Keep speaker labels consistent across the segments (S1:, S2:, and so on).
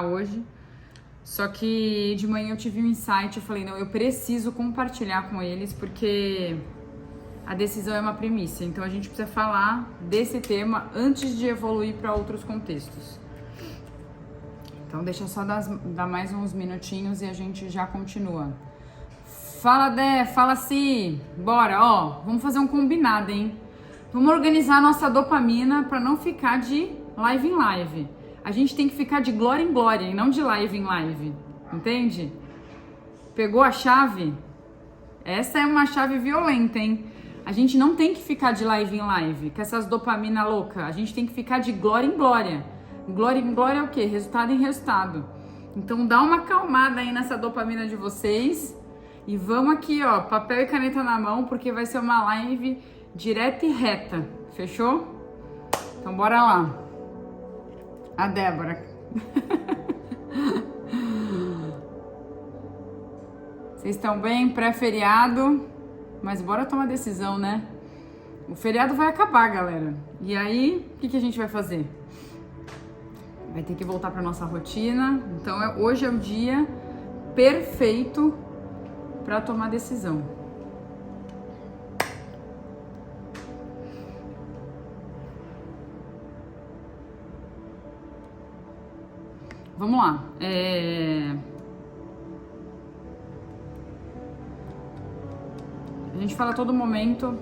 S1: hoje. Só que de manhã eu tive um insight, eu falei, não, eu preciso compartilhar com eles, porque a decisão é uma premissa. Então a gente precisa falar desse tema antes de evoluir para outros contextos. Então deixa só dar mais uns minutinhos e a gente já continua. Fala, Dé, fala, Si. Bora, ó, vamos fazer um combinado, hein? Vamos organizar a nossa dopamina para não ficar de live em live. A gente tem que ficar de glória em glória e não de live em live, entende? Pegou a chave? Essa é uma chave violenta, hein? A gente não tem que ficar de live em live, com essas dopamina louca. A gente tem que ficar de glória em glória. Glória em glória é o quê? Resultado em resultado. Então dá uma acalmada aí nessa dopamina de vocês. E vamos aqui, ó, papel e caneta na mão, porque vai ser uma live direta e reta. Fechou? Então bora lá. A Débora. Vocês estão bem? Pré-feriado. Mas bora tomar decisão, né? O feriado vai acabar, galera. E aí, o que a gente vai fazer? Vai ter que voltar para nossa rotina. Então, hoje é o dia perfeito para tomar decisão. Vamos lá. A gente fala a todo momento,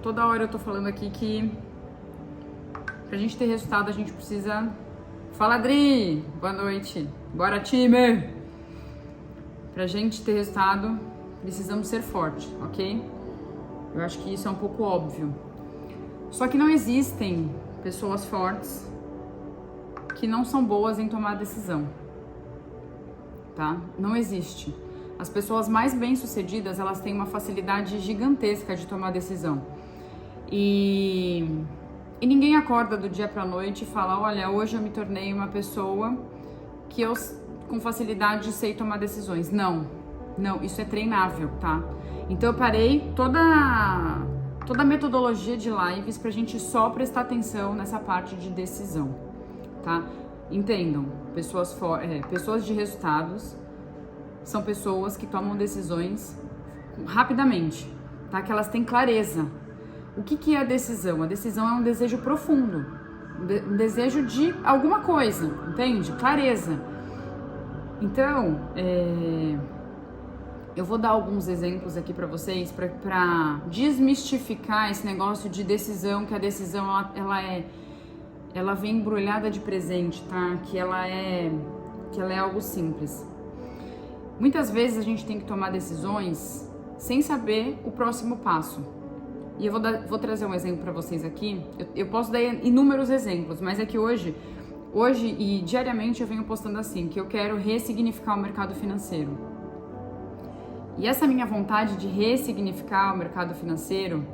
S1: toda hora eu tô falando aqui que pra gente ter resultado a gente precisa... Fala, Adri! Boa noite! Bora, time! Pra gente ter resultado, precisamos ser fortes, ok? Eu acho que isso é um pouco óbvio. Só que não existem pessoas fortes que não são boas em tomar decisão, tá? Não existe. As pessoas mais bem-sucedidas, elas têm uma facilidade gigantesca de tomar decisão. E ninguém acorda do dia pra noite e fala, olha, hoje eu me tornei uma pessoa que eu com facilidade sei tomar decisões. Não, isso é treinável, tá? Então eu parei toda a metodologia de lives pra gente só prestar atenção nessa parte de decisão, tá? Entendam, pessoas de resultados são pessoas que tomam decisões rapidamente, tá? Que elas têm clareza. O que é a decisão? A decisão é um desejo profundo, um desejo de alguma coisa, entende? Clareza. Então, eu vou dar alguns exemplos aqui para vocês para desmistificar esse negócio de decisão, que a decisão ela vem embrulhada de presente, tá? Que ela é algo simples. Muitas vezes a gente tem que tomar decisões sem saber o próximo passo. E eu vou trazer um exemplo para vocês aqui. Eu posso dar inúmeros exemplos, mas é que hoje e diariamente eu venho postando assim, que eu quero ressignificar o mercado financeiro. E essa minha vontade de ressignificar o mercado financeiro,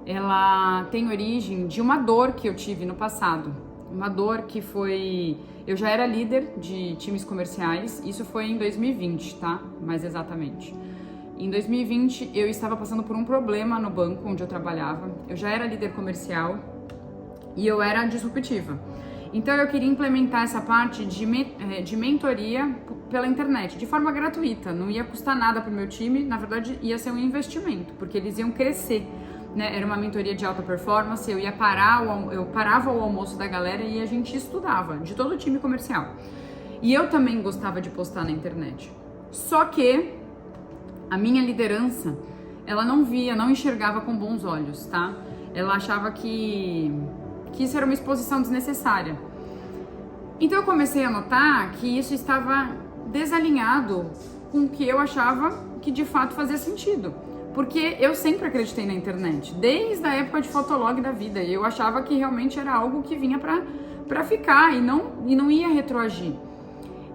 S1: ela tem origem de uma dor que eu tive no passado. Uma dor que foi... Eu já era líder de times comerciais, isso foi em 2020, tá? Mais exatamente. Em 2020, eu estava passando por um problema no banco onde eu trabalhava. Eu já era líder comercial e eu era disruptiva. Então, eu queria implementar essa parte de mentoria pela internet, de forma gratuita. Não ia custar nada para o meu time, na verdade, ia ser um investimento, porque eles iam crescer, né? Era uma mentoria de alta performance, eu parava o almoço da galera e a gente estudava, de todo o time comercial. E eu também gostava de postar na internet. Só que a minha liderança, ela não enxergava com bons olhos, tá? Ela achava que isso era uma exposição desnecessária. Então eu comecei a notar que isso estava desalinhado com o que eu achava que de fato fazia sentido. Porque eu sempre acreditei na internet, desde a época de Fotolog da vida. Eu achava que realmente era algo que vinha pra ficar e não ia retroagir.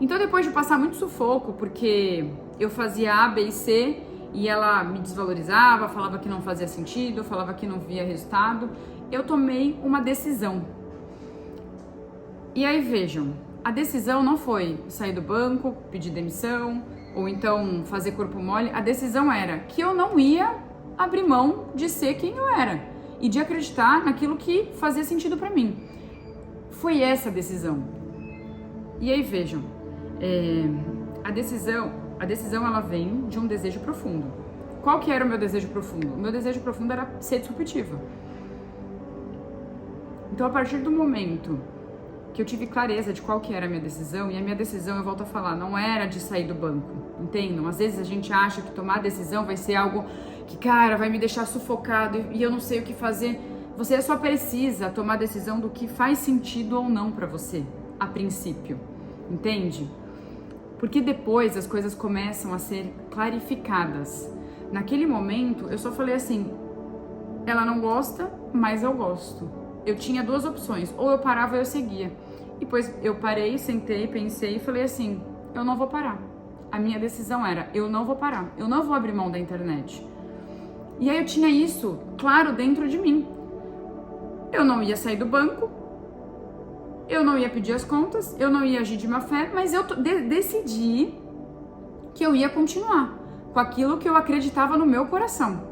S1: Então depois de passar muito sufoco, porque eu fazia A, B e C e ela me desvalorizava, falava que não fazia sentido, falava que não via resultado, eu tomei uma decisão. E aí vejam, a decisão não foi sair do banco, pedir demissão, ou então fazer corpo mole. A decisão era que eu não ia abrir mão de ser quem eu era e de acreditar naquilo que fazia sentido pra mim. Foi essa a decisão. E aí vejam, a decisão ela vem de um desejo profundo. Qual que era o meu desejo profundo? O meu desejo profundo era ser disruptiva. Então, a partir do momento que eu tive clareza de qual que era a minha decisão, e a minha decisão, eu volto a falar, não era de sair do banco, entendam? Às vezes a gente acha que tomar decisão vai ser algo que, cara, vai me deixar sufocado e eu não sei o que fazer. Você só precisa tomar decisão do que faz sentido ou não pra você, a princípio, entende? Porque depois as coisas começam a ser clarificadas. Naquele momento, eu só falei assim, ela não gosta, mas eu gosto. Eu tinha duas opções, ou eu parava ou eu seguia. E depois eu parei, sentei, pensei e falei assim, eu não vou parar. A minha decisão era, eu não vou parar, eu não vou abrir mão da internet. E aí eu tinha isso claro dentro de mim. Eu não ia sair do banco, eu não ia pedir as contas, eu não ia agir de má fé, mas eu decidi que eu ia continuar com aquilo que eu acreditava no meu coração.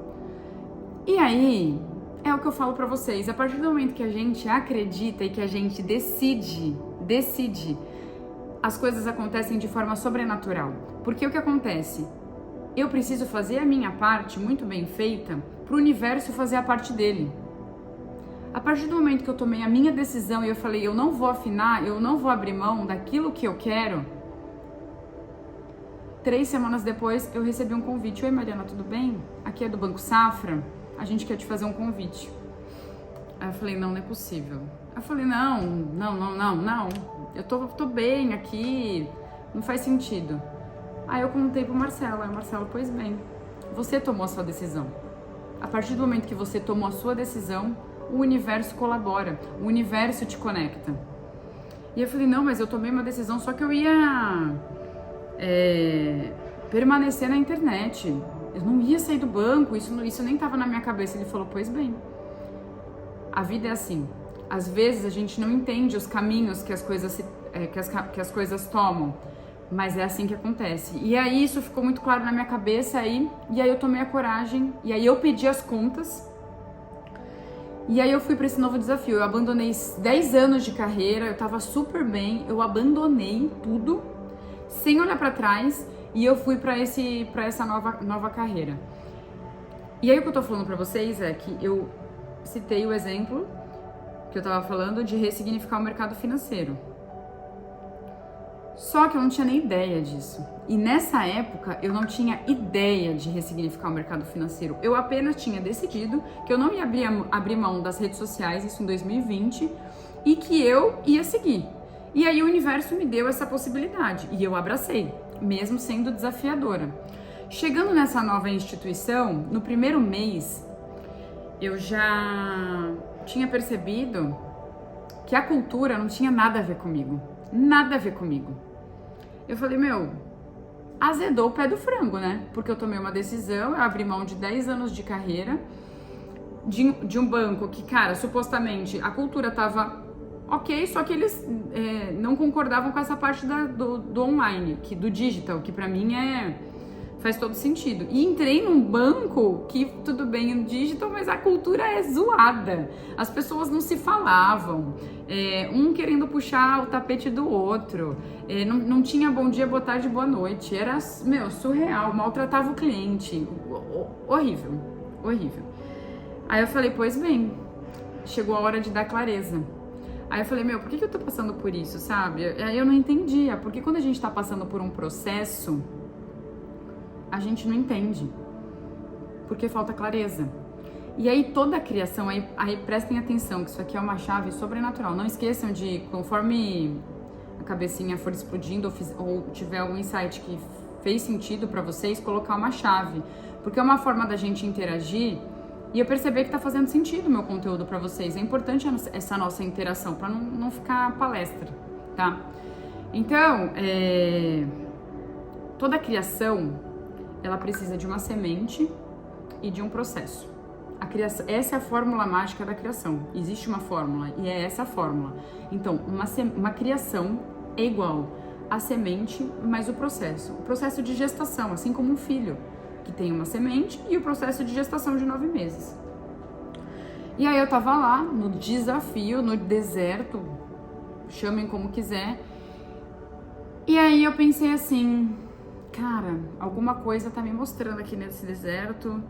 S1: E aí, é o que eu falo pra vocês, a partir do momento que a gente acredita e que a gente decide, as coisas acontecem de forma sobrenatural. Porque o que acontece? Eu preciso fazer a minha parte muito bem feita pro universo fazer a parte dele. A partir do momento que eu tomei a minha decisão e eu falei, eu não vou afinar, eu não vou abrir mão daquilo que eu quero, 3 semanas depois eu recebi um convite. Oi Mariana, tudo bem? Aqui é do Banco Safra, a gente quer te fazer um convite. Aí eu falei, não é possível. Eu falei, não, eu tô bem aqui, não faz sentido. Aí eu contei pro Marcelo, aí o Marcelo, pois bem, você tomou a sua decisão. A partir do momento que você tomou a sua decisão, o universo colabora, o universo te conecta. E eu falei, não, mas eu tomei uma decisão, só que eu ia permanecer na internet. Eu não ia sair do banco, isso nem estava na minha cabeça. Ele falou, pois bem, a vida é assim. Às vezes a gente não entende os caminhos que as coisas tomam, mas é assim que acontece. E aí isso ficou muito claro na minha cabeça, e aí eu tomei a coragem, e aí eu pedi as contas, e aí eu fui para esse novo desafio. Eu abandonei 10 anos de carreira, eu tava super bem, eu abandonei tudo, sem olhar para trás, e eu fui para essa nova carreira. E aí o que eu tô falando para vocês é que eu citei o exemplo que eu tava falando de ressignificar o mercado financeiro. Só que eu não tinha nem ideia disso. E nessa época eu não tinha ideia de ressignificar o mercado financeiro. Eu apenas tinha decidido que eu não ia abrir mão das redes sociais, isso em 2020, e que eu ia seguir. E aí o universo me deu essa possibilidade e eu abracei, mesmo sendo desafiadora. Chegando nessa nova instituição, no primeiro mês, eu já tinha percebido que a cultura não tinha nada a ver comigo. Nada a ver comigo. Eu falei, azedou o pé do frango, né? Porque eu tomei uma decisão, eu abri mão de 10 anos de carreira, de um banco que, cara, supostamente a cultura tava ok, só que eles não concordavam com essa parte do online, do digital, que pra mim faz todo sentido. E entrei num banco que, tudo bem, no digital, mas a cultura é zoada. As pessoas não se falavam, um querendo puxar o tapete do outro, não tinha bom dia, boa tarde, boa noite. Era, surreal, maltratava o cliente. Horrível, horrível. Aí eu falei, pois bem, chegou a hora de dar clareza. Aí eu falei, por que eu tô passando por isso, sabe? Aí eu não entendia, porque quando a gente tá passando por um processo, a gente não entende, porque falta clareza. E aí toda a criação, aí prestem atenção, que isso aqui é uma chave sobrenatural. Não esqueçam de, conforme a cabecinha for explodindo ou tiver algum insight que fez sentido pra vocês, colocar uma chave, porque é uma forma da gente interagir e eu perceber que tá fazendo sentido o meu conteúdo pra vocês. É importante essa nossa interação, pra não ficar palestra, tá? Então, toda criação, ela precisa de uma semente e de um processo. Essa é a fórmula mágica da criação. Existe uma fórmula e é essa a fórmula. Então, uma criação é igual a semente mais o processo. O processo de gestação, assim como um filho, que tem uma semente, e o processo de gestação de 9 meses. E aí eu tava lá, no desafio, no deserto, chamem como quiser, E aí eu pensei assim, cara, alguma coisa tá me mostrando aqui nesse deserto.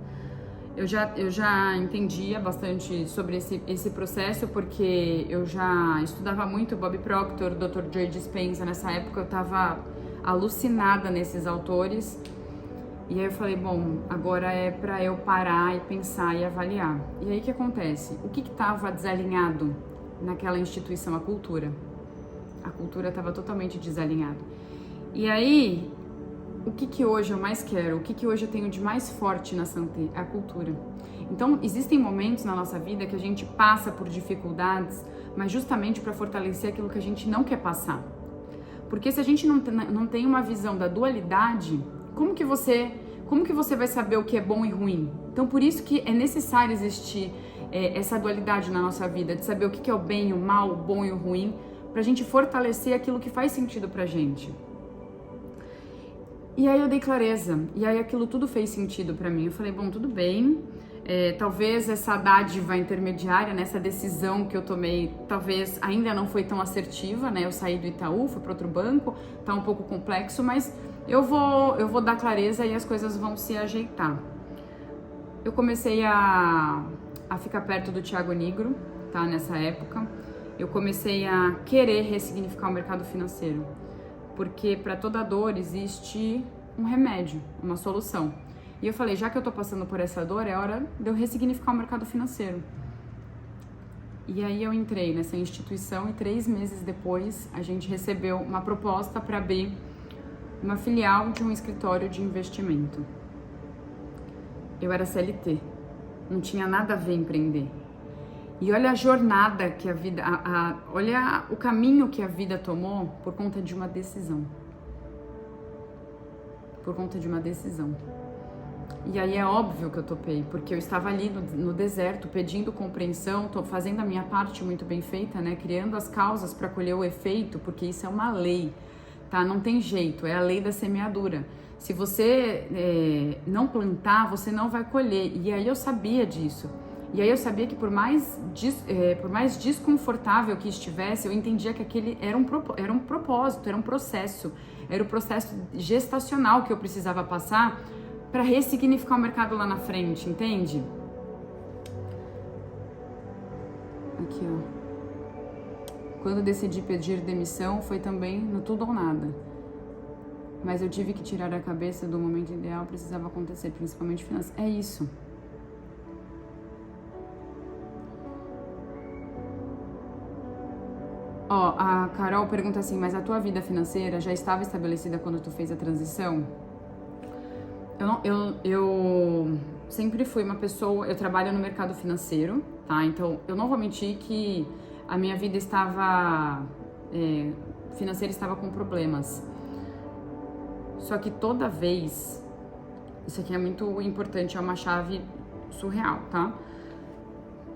S1: Eu já entendia bastante sobre esse processo, porque eu já estudava muito Bob Proctor, Dr. Joe Dispenza. Nessa época eu tava alucinada nesses autores. E aí eu falei, bom, agora é pra eu parar e pensar e avaliar. E aí o que acontece? O que tava desalinhado naquela instituição? A cultura. A cultura estava totalmente desalinhada. E aí, o que hoje eu mais quero? O que hoje eu tenho de mais forte na Santé? A cultura. Então, existem momentos na nossa vida que a gente passa por dificuldades, mas justamente para fortalecer aquilo que a gente não quer passar. Porque se a gente não tem uma visão da dualidade, como que você vai saber o que é bom e ruim? Então, por isso que é necessário existir essa dualidade na nossa vida, de saber o que é o bem, o mal, o bom e o ruim, pra gente fortalecer aquilo que faz sentido pra gente. E aí eu dei clareza, e aí aquilo tudo fez sentido pra mim. Eu falei, bom, tudo bem, talvez essa dádiva intermediária, nessa decisão que eu tomei, talvez ainda não foi tão assertiva, né? Eu saí do Itaú, fui para outro banco, tá um pouco complexo, mas eu vou dar clareza e as coisas vão se ajeitar. Eu comecei a ficar perto do Thiago Nigro, tá? Nessa época. Eu comecei a querer ressignificar o mercado financeiro, porque para toda dor existe um remédio, uma solução. E eu falei, já que eu tô passando por essa dor, é hora de eu ressignificar o mercado financeiro. E aí eu entrei nessa instituição e 3 meses depois a gente recebeu uma proposta para abrir uma filial de um escritório de investimento. Eu era CLT, não tinha nada a ver empreender. E olha a jornada que a vida, olha o caminho que a vida tomou por conta de uma decisão. Por conta de uma decisão. E aí é óbvio que eu topei, porque eu estava ali no deserto pedindo compreensão, tô fazendo a minha parte muito bem feita, né? Criando as causas para colher o efeito, porque isso é uma lei, tá? Não tem jeito, é a lei da semeadura. Se você não plantar, você não vai colher. E aí eu sabia disso. E aí eu sabia que por mais desconfortável que estivesse, eu entendia que aquele era um propósito, era um processo. Era o processo gestacional que eu precisava passar para ressignificar o mercado lá na frente, entende? Aqui, ó. Quando decidi pedir demissão, foi também no tudo ou nada. Mas eu tive que tirar a cabeça do momento ideal, precisava acontecer, principalmente financeiro. É isso. Ó, a Carol pergunta assim, mas a tua vida financeira já estava estabelecida quando tu fez a transição? Eu sempre fui uma pessoa, eu trabalho no mercado financeiro, tá? Então, eu não vou mentir que a minha vida financeira estava com problemas. Só que toda vez, isso aqui é muito importante, é uma chave surreal, tá?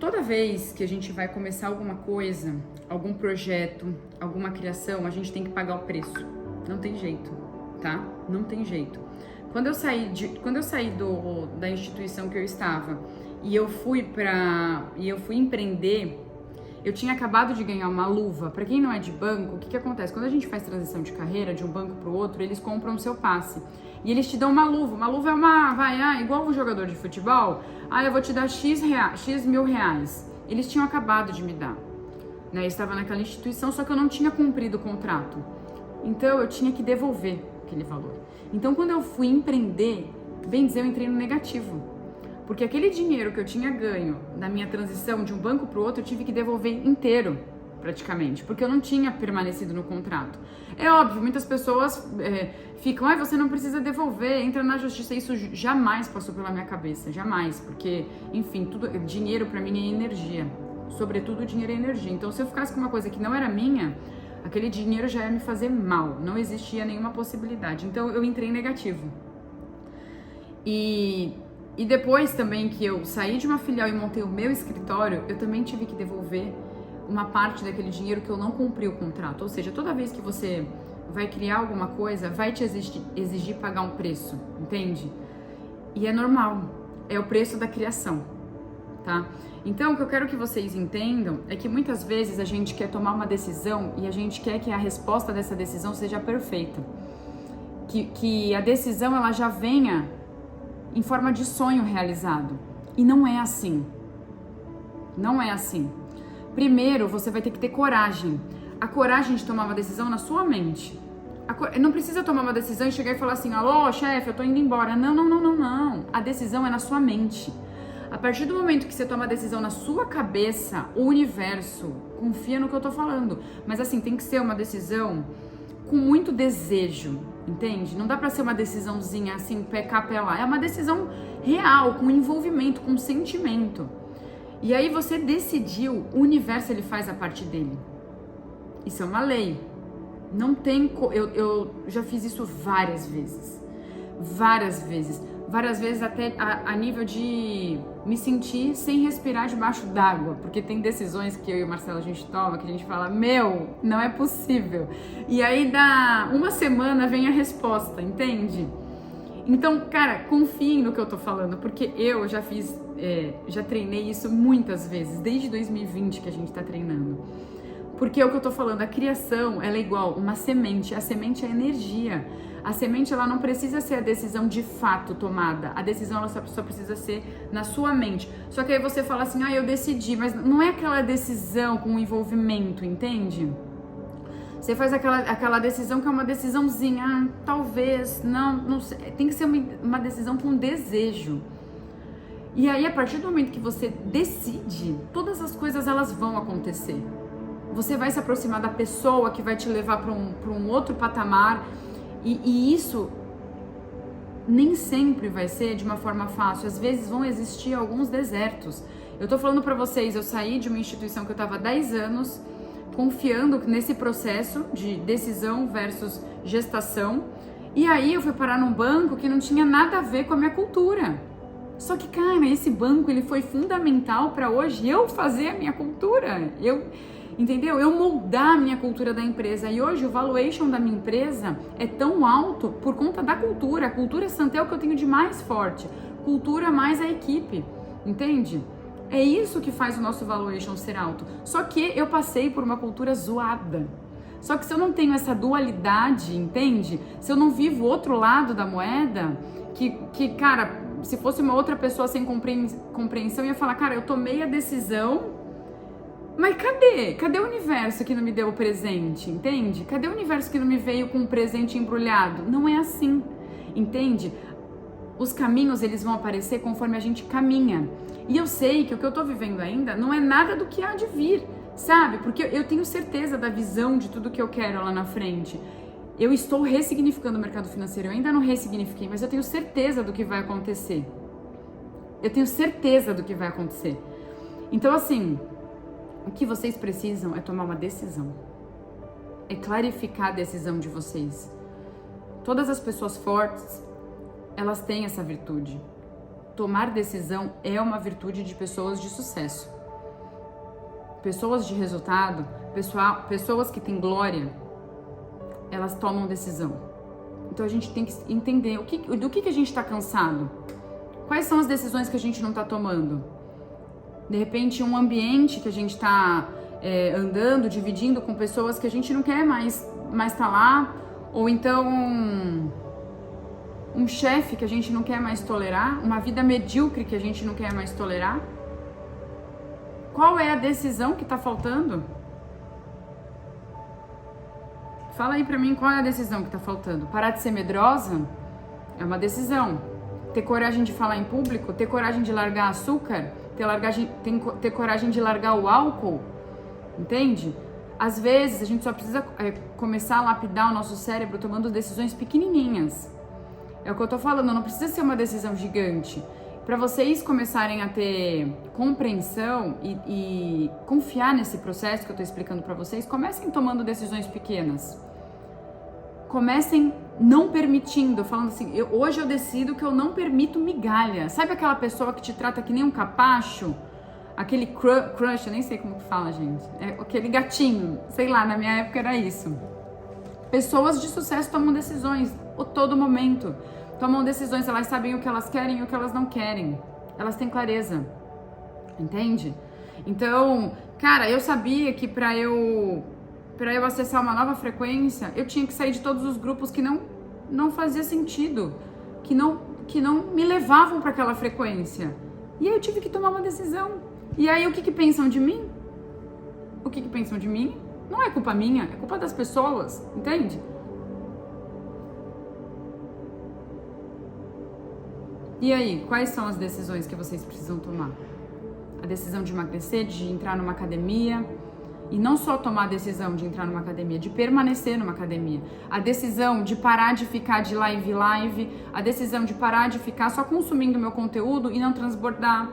S1: Toda vez que a gente vai começar alguma coisa, algum projeto, alguma criação, a gente tem que pagar o preço. Não tem jeito, tá? Não tem jeito. Quando eu saí da instituição que eu estava e eu fui empreender, eu tinha acabado de ganhar uma luva. Para quem não é de banco, o que acontece? Quando a gente faz transição de carreira de um banco para o outro, eles compram o seu passe. E eles te dão uma luva. Uma luva é igual um jogador de futebol. Eu vou te dar X mil reais. Eles tinham acabado de me dar. Né? Eu estava naquela instituição, só que eu não tinha cumprido o contrato. Então, eu tinha que devolver aquele valor. Então, quando eu fui empreender, bem dizer, eu entrei no negativo. Porque aquele dinheiro que eu tinha ganho na minha transição de um banco para o outro, eu tive que devolver inteiro, praticamente. Porque eu não tinha permanecido no contrato. É óbvio, muitas pessoas ficam, você não precisa devolver, entra na justiça. Isso jamais passou pela minha cabeça, jamais. Porque, enfim, dinheiro para mim é energia. Sobretudo, dinheiro é energia. Então, se eu ficasse com uma coisa que não era minha, aquele dinheiro já ia me fazer mal. Não existia nenhuma possibilidade. Então, eu entrei negativo. E depois também que eu saí de uma filial e montei o meu escritório, eu também tive que devolver uma parte daquele dinheiro que eu não cumpri o contrato. Ou seja, toda vez que você vai criar alguma coisa, vai te exigir pagar um preço, entende? E é normal, é o preço da criação. tá? Então, o que eu quero que vocês entendam é que muitas vezes a gente quer tomar uma decisão e a gente quer que a resposta dessa decisão seja perfeita. Que a decisão ela já venha em forma de sonho realizado. E não é assim. Não é assim. Primeiro, você vai ter que ter coragem. A coragem de tomar uma decisão na sua mente. Não precisa tomar uma decisão e chegar e falar assim, alô, chefe, eu tô indo embora. Não. A decisão é na sua mente. A partir do momento que você toma a decisão na sua cabeça, o universo confia no que eu tô falando. Mas assim, tem que ser uma decisão com muito desejo, entende? Não dá pra ser uma decisãozinha assim, pé cá, pé lá. É uma decisão real, com envolvimento, com sentimento. E aí você decidiu, o universo ele faz a parte dele. Isso é uma lei. Não tem... Eu já fiz isso várias vezes. Várias vezes até a nível de me sentir sem respirar debaixo d'água, porque tem decisões que eu e o Marcelo a gente toma que a gente fala, meu, não é possível. E aí dá uma semana vem a resposta, entende? Então, cara, confiem no que eu tô falando, porque eu já fiz, já treinei isso muitas vezes, desde 2020 que a gente tá treinando. Porque é o que eu tô falando, a criação, ela é igual uma semente, a semente é energia. A semente, ela não precisa ser a decisão de fato tomada. A decisão, ela só precisa ser na sua mente. Só que aí você fala assim, eu decidi, mas não é aquela decisão com envolvimento, entende? Você faz aquela decisão que é uma decisãozinha, talvez, não sei. Tem que ser uma decisão com desejo. E aí, a partir do momento que você decide, todas as coisas, elas vão acontecer. Você vai se aproximar da pessoa que vai te levar para um outro patamar. E isso nem sempre vai ser de uma forma fácil. Às vezes vão existir alguns desertos. Eu tô falando pra vocês, eu saí de uma instituição que eu tava há 10 anos, confiando nesse processo de decisão versus gestação. E aí eu fui parar num banco que não tinha nada a ver com a minha cultura. Só que, cara, esse banco ele foi fundamental pra hoje eu fazer a minha cultura. Entendeu? Eu moldar a minha cultura da empresa. E hoje o valuation da minha empresa é tão alto por conta da cultura. A cultura Santé é o que eu tenho de mais forte. Cultura mais a equipe. Entende? É isso que faz o nosso valuation ser alto. Só que eu passei por uma cultura zoada. Só que se eu não tenho essa dualidade, entende? Se eu não vivo o outro lado da moeda, que cara, se fosse uma outra pessoa sem compreensão, ia falar, cara, eu tomei a decisão... Mas cadê? Cadê o universo que não me deu o presente, entende? Cadê o universo que não me veio com um presente embrulhado? Não é assim, entende? Os caminhos, eles vão aparecer conforme a gente caminha. E eu sei que o que eu tô vivendo ainda não é nada do que há de vir, sabe? Porque eu tenho certeza da visão de tudo que eu quero lá na frente. Eu estou ressignificando o mercado financeiro, eu ainda não ressignifiquei, mas eu tenho certeza do que vai acontecer. Eu tenho certeza do que vai acontecer. Então, assim... O que vocês precisam é tomar uma decisão. É clarificar a decisão de vocês. Todas as pessoas fortes, elas têm essa virtude. Tomar decisão é uma virtude de pessoas de sucesso. Pessoas de resultado, pessoas que têm glória, elas tomam decisão. Então a gente tem que entender do que a gente está cansado. Quais são as decisões que a gente não está tomando? De repente, um ambiente que a gente está andando, dividindo com pessoas que a gente não quer mais tá lá. Ou então, um chefe que a gente não quer mais tolerar. Uma vida medíocre que a gente não quer mais tolerar. Qual é a decisão que está faltando? Fala aí pra mim qual é a decisão que está faltando. Parar de ser medrosa é uma decisão. Ter coragem de falar em público, ter coragem de largar açúcar... ter coragem de largar o álcool, entende? Às vezes a gente só precisa começar a lapidar o nosso cérebro tomando decisões pequenininhas. É o que eu tô falando, não precisa ser uma decisão gigante. Para vocês começarem a ter compreensão e confiar nesse processo que eu tô explicando para vocês, comecem tomando decisões pequenas. Comecem não permitindo, falando assim, hoje eu decido que eu não permito migalha. Sabe aquela pessoa que te trata que nem um capacho? Aquele crush, eu nem sei como que fala, gente. É aquele gatinho, sei lá, na minha época era isso. Pessoas de sucesso tomam decisões a todo momento. Tomam decisões, elas sabem o que elas querem e o que elas não querem. Elas têm clareza. Entende? Então, cara, eu sabia que pra eu acessar uma nova frequência, eu tinha que sair de todos os grupos que não fazia sentido, que não me levavam para aquela frequência. E aí eu tive que tomar uma decisão. E aí o que pensam de mim? O que pensam de mim? Não é culpa minha, é culpa das pessoas, entende? E aí, quais são as decisões que vocês precisam tomar? A decisão de emagrecer, de entrar numa academia, e não só tomar a decisão de entrar numa academia, de permanecer numa academia. A decisão de parar de ficar de live em live, a decisão de parar de ficar só consumindo meu conteúdo e não transbordar,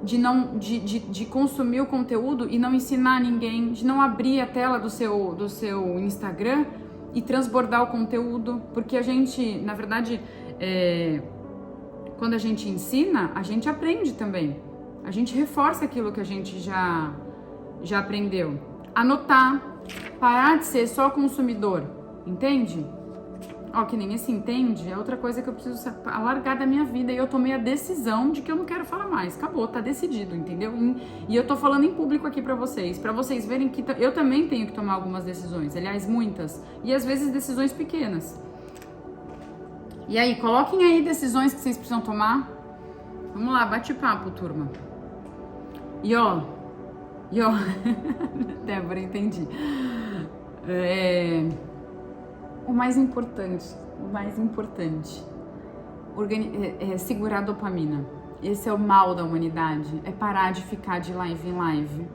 S1: de consumir o conteúdo e não ensinar ninguém, de não abrir a tela do seu Instagram e transbordar o conteúdo, porque a gente, na verdade, quando a gente ensina, a gente aprende também. A gente reforça aquilo que a gente já aprendeu. Anotar, parar de ser só consumidor, entende? Ó, que nem esse entende é outra coisa que eu preciso alargar da minha vida, e eu tomei a decisão de que eu não quero falar mais. Acabou, tá decidido, entendeu? E eu tô falando em público aqui pra vocês verem que eu também tenho que tomar algumas decisões, aliás, muitas, e às vezes decisões pequenas. E aí, coloquem aí decisões que vocês precisam tomar. Vamos lá, bate papo, turma. E ó, Débora, entendi. O mais importante, é segurar a dopamina. Esse é o mal da humanidade, é parar de ficar de live em live.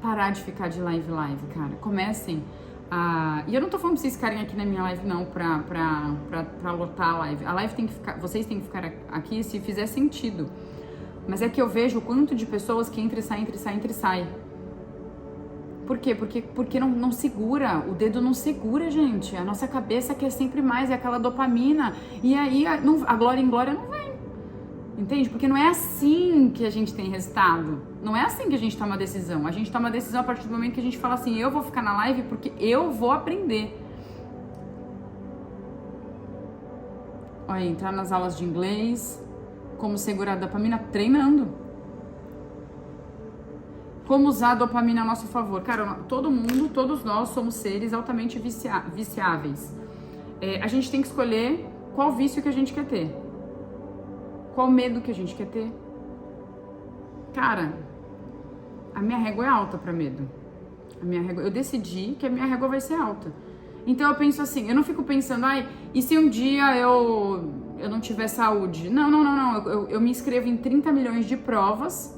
S1: Parar de ficar de live em live, cara. Comecem a... E eu não tô falando pra vocês ficarem aqui na minha live, não, pra lotar a live. A live tem que ficar... Vocês têm que ficar aqui se fizer sentido. Mas é que eu vejo o quanto de pessoas que entra e sai. Por quê? Porque não segura, o dedo não segura, gente. A nossa cabeça quer sempre mais, é aquela dopamina. E aí a glória em glória não vem. Entende? Porque não é assim que a gente tem resultado. Não é assim que a gente toma decisão. A gente toma decisão a partir do momento que a gente fala assim, eu vou ficar na live porque eu vou aprender. Olha, entrar nas aulas de inglês, como segurar a dopamina, treinando. Como usar a dopamina a nosso favor? Cara, todos nós somos seres altamente viciáveis. A gente tem que escolher qual vício que a gente quer ter. Qual medo que a gente quer ter. Cara, a minha régua é alta pra medo. Eu decidi que a minha régua vai ser alta. Então eu penso assim, eu não fico pensando, e se um dia eu não tiver saúde? Não. Eu me inscrevo em 30 milhões de provas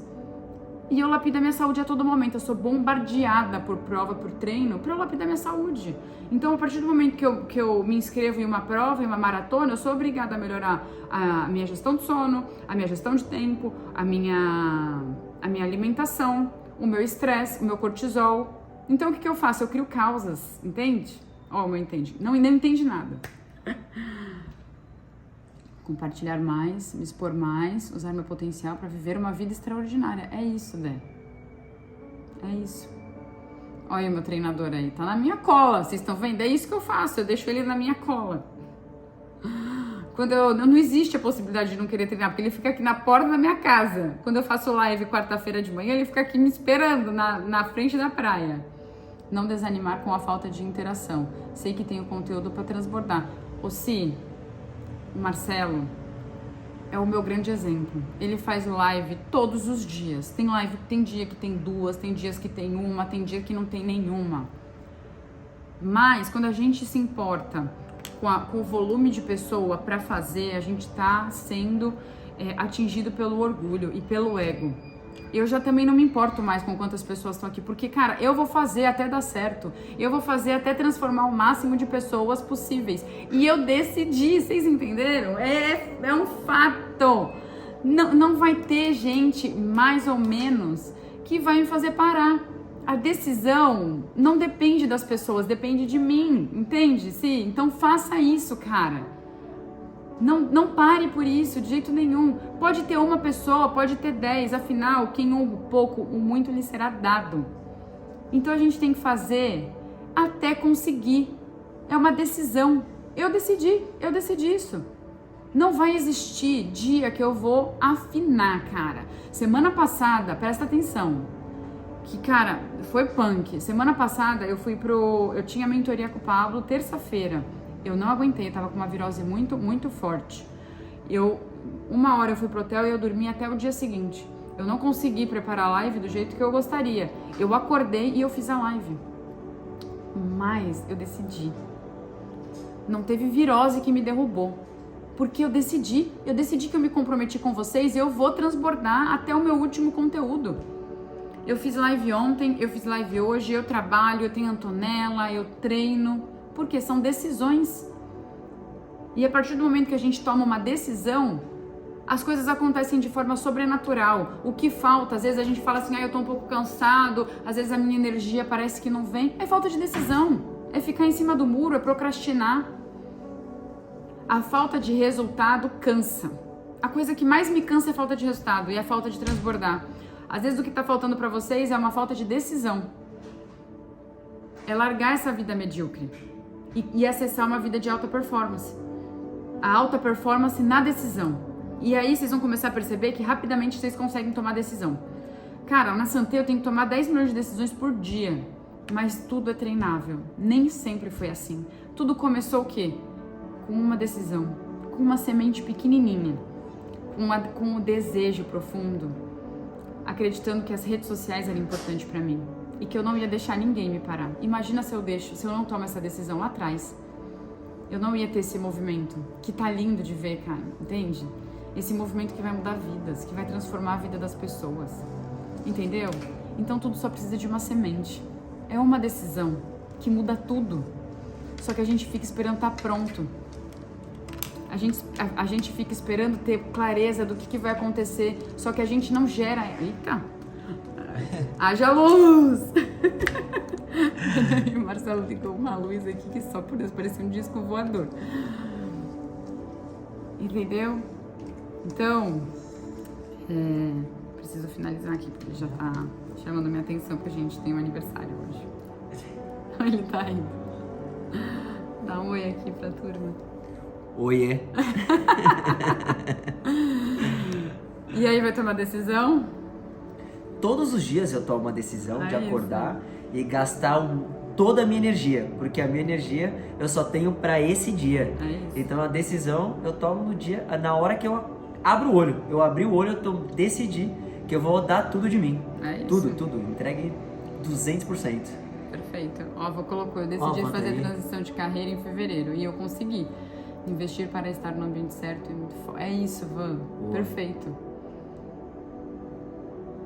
S1: e eu lapido a minha saúde a todo momento. Eu sou bombardeada por prova, por treino, pra eu lapidar minha saúde. Então, a partir do momento que eu me inscrevo em uma prova, em uma maratona, eu sou obrigada a melhorar a minha gestão de sono, a minha gestão de tempo, a minha alimentação, o meu estresse, o meu cortisol. Então, o que eu faço? Eu crio causas, entende? Não entende. Não entende nada. Compartilhar mais, me expor mais, usar meu potencial para viver uma vida extraordinária. É isso, Dé. É isso. Olha o meu treinador aí, tá na minha cola, vocês estão vendo? É isso que eu faço, eu deixo ele na minha cola. Quando não existe a possibilidade de não querer treinar, porque ele fica aqui na porta da minha casa. Quando eu faço live quarta-feira de manhã, ele fica aqui me esperando na frente da praia. Não desanimar com a falta de interação. Sei que tenho conteúdo para transbordar. Si, o Marcelo é o meu grande exemplo. Ele faz live todos os dias. Tem dia que tem 2, tem dias que tem 1, tem dia que não tem nenhuma. Mas quando a gente se importa com o volume de pessoa para fazer, a gente tá sendo atingido pelo orgulho e pelo ego. Eu já também não me importo mais com quantas pessoas estão aqui, porque, cara, eu vou fazer até dar certo. Eu vou fazer até transformar o máximo de pessoas possíveis. E eu decidi, vocês entenderam? É um fato. Não vai ter gente, mais ou menos, que vai me fazer parar. A decisão não depende das pessoas, depende de mim, entende? Sim? Então faça isso, cara. Não pare por isso, de jeito nenhum. Pode ter uma pessoa, pode ter 10, afinal, quem ouve pouco, o muito lhe será dado. Então a gente tem que fazer até conseguir. É uma decisão. Eu decidi isso. Não vai existir dia que eu vou afinar, cara. Semana passada, presta atenção, que, cara, foi punk. Semana passada eu tinha mentoria com o Pablo, terça-feira. Eu não aguentei, eu tava com uma virose muito, muito forte. Uma hora eu fui pro hotel e eu dormi até o dia seguinte. Eu não consegui preparar a live do jeito que eu gostaria. Eu acordei e eu fiz a live. Mas eu decidi. Não teve virose que me derrubou. Porque eu decidi que eu me comprometi com vocês e eu vou transbordar até o meu último conteúdo. Eu fiz live ontem, eu fiz live hoje, eu trabalho, eu tenho Antonella, eu treino. Porque são decisões. E a partir do momento que a gente toma uma decisão, as coisas acontecem de forma sobrenatural. O que falta, às vezes a gente fala assim, eu tô um pouco cansado, às vezes a minha energia parece que não vem. É falta de decisão, é ficar em cima do muro, é procrastinar. A falta de resultado cansa. A coisa que mais me cansa é a falta de resultado e a falta de transbordar. Às vezes o que tá faltando pra vocês é uma falta de decisão. É largar essa vida medíocre e acessar uma vida de alta performance. A alta performance na decisão. E aí vocês vão começar a perceber que rapidamente vocês conseguem tomar decisão. Cara, na Santé eu tenho que tomar 10 milhões de decisões por dia. Mas tudo é treinável. Nem sempre foi assim. Tudo começou o quê? Com uma decisão. Com uma semente pequenininha. Com um desejo profundo. Acreditando que as redes sociais eram importantes pra mim. E que eu não ia deixar ninguém me parar. Imagina se eu não tomo essa decisão lá atrás. Eu não ia ter esse movimento. Que tá lindo de ver, cara. Entende? Esse movimento que vai mudar vidas, que vai transformar a vida das pessoas. Entendeu? Então tudo só precisa de uma semente. É uma decisão que muda tudo. Só que a gente fica esperando estar pronto. A gente fica esperando ter clareza do que vai acontecer. Só que a gente não gera... Eita! Haja luz! O Marcelo ligou uma luz aqui que só por Deus parecia um disco voador. Entendeu? Então, preciso finalizar aqui, porque ele já tá chamando minha atenção, porque a gente tem um aniversário hoje. Ele tá indo. Dá um oi aqui pra turma.
S2: Oiê.
S1: E aí, vai tomar decisão?
S2: Todos os dias eu tomo uma decisão de acordar e gastar toda a minha energia, porque a minha energia eu só tenho pra esse dia. Então a decisão eu tomo no dia, na hora que eu abro o olho. Eu abri o olho, eu decidi que eu vou dar tudo de mim. Tudo. Entregue 200%.
S1: Perfeito. Ó, colocou, eu decidi fazer a transição de carreira em fevereiro e eu consegui. Investir para estar no ambiente certo é muito forte. É isso, Van. Boa. Perfeito.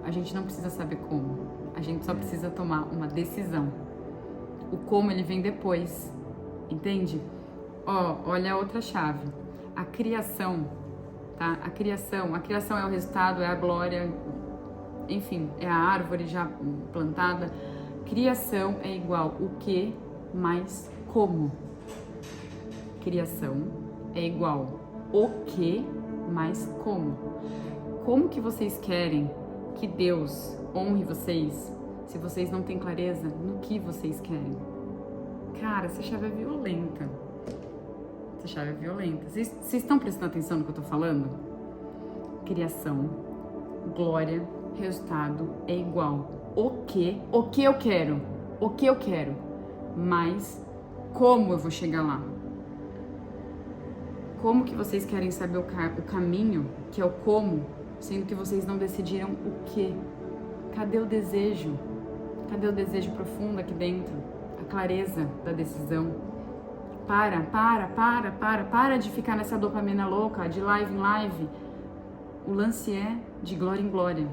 S1: A gente não precisa saber como. A gente só precisa tomar uma decisão. O como ele vem depois. Entende? Ó, olha a outra chave. A criação, tá? A criação é o resultado, é a glória, enfim, é a árvore já plantada. Criação é igual o que mais como. Criação é igual o que mais como. Como que vocês querem que Deus honre vocês se vocês não têm clareza no que vocês querem? Cara, essa chave é violenta. Vocês estão prestando atenção no que eu tô falando? Criação, glória, resultado é igual o que eu quero, mas como eu vou chegar lá? Como que vocês querem saber o caminho, que é o como, sendo que vocês não decidiram o que? Cadê o desejo? Cadê o desejo profundo aqui dentro? A clareza da decisão. Para de ficar nessa dopamina louca, de live em live. O lance é de glória em glória.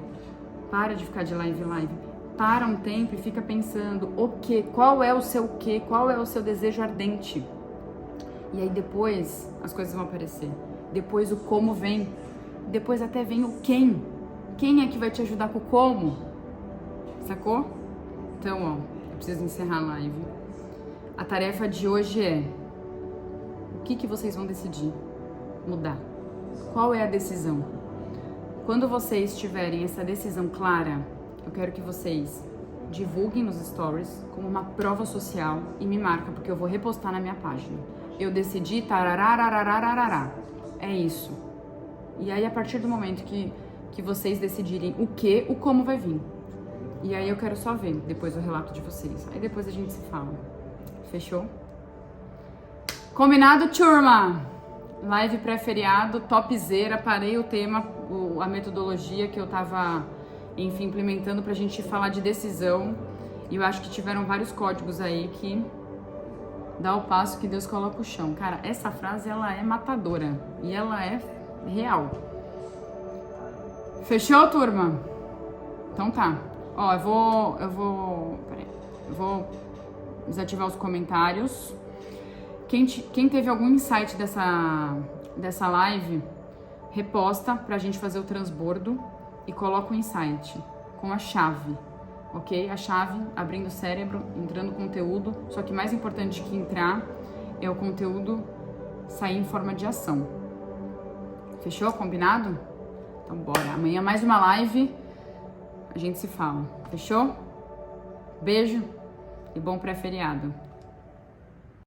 S1: Para de ficar de live em live. Para um tempo e fica pensando o que, qual é o seu que, qual é o seu desejo ardente. E aí depois as coisas vão aparecer. Depois o como vem. Depois até vem o quem. Quem é que vai te ajudar com o como? Sacou? Então, ó, eu preciso encerrar a live. A tarefa de hoje é: o que vocês vão decidir mudar? Qual é a decisão? Quando vocês tiverem essa decisão clara, eu quero que vocês divulguem nos stories como uma prova social e me marca, porque eu vou repostar na minha página. Eu decidi tararararararará. é isso. E aí, a partir do momento que vocês decidirem o que, o como vai vir. E aí eu quero só ver depois o relato de vocês. Aí depois a gente se fala. Fechou? Combinado, turma? Live pré-feriado, topzera. Parei o tema, a metodologia que eu tava, enfim, implementando pra gente falar de decisão. E eu acho que tiveram vários códigos aí que dá o passo que Deus coloca o chão. Cara, essa frase, ela é matadora. E ela é real. Fechou, turma? Então tá. Ó, eu vou desativar os comentários. Quem teve algum insight dessa live, reposta pra gente fazer o transbordo e coloca o insight com a chave, ok? A chave abrindo o cérebro, entrando conteúdo, só que mais importante que entrar é o conteúdo sair em forma de ação. Fechou? Combinado? Então bora. Amanhã mais uma live, a gente se fala. Fechou? Beijo e bom pré-feriado.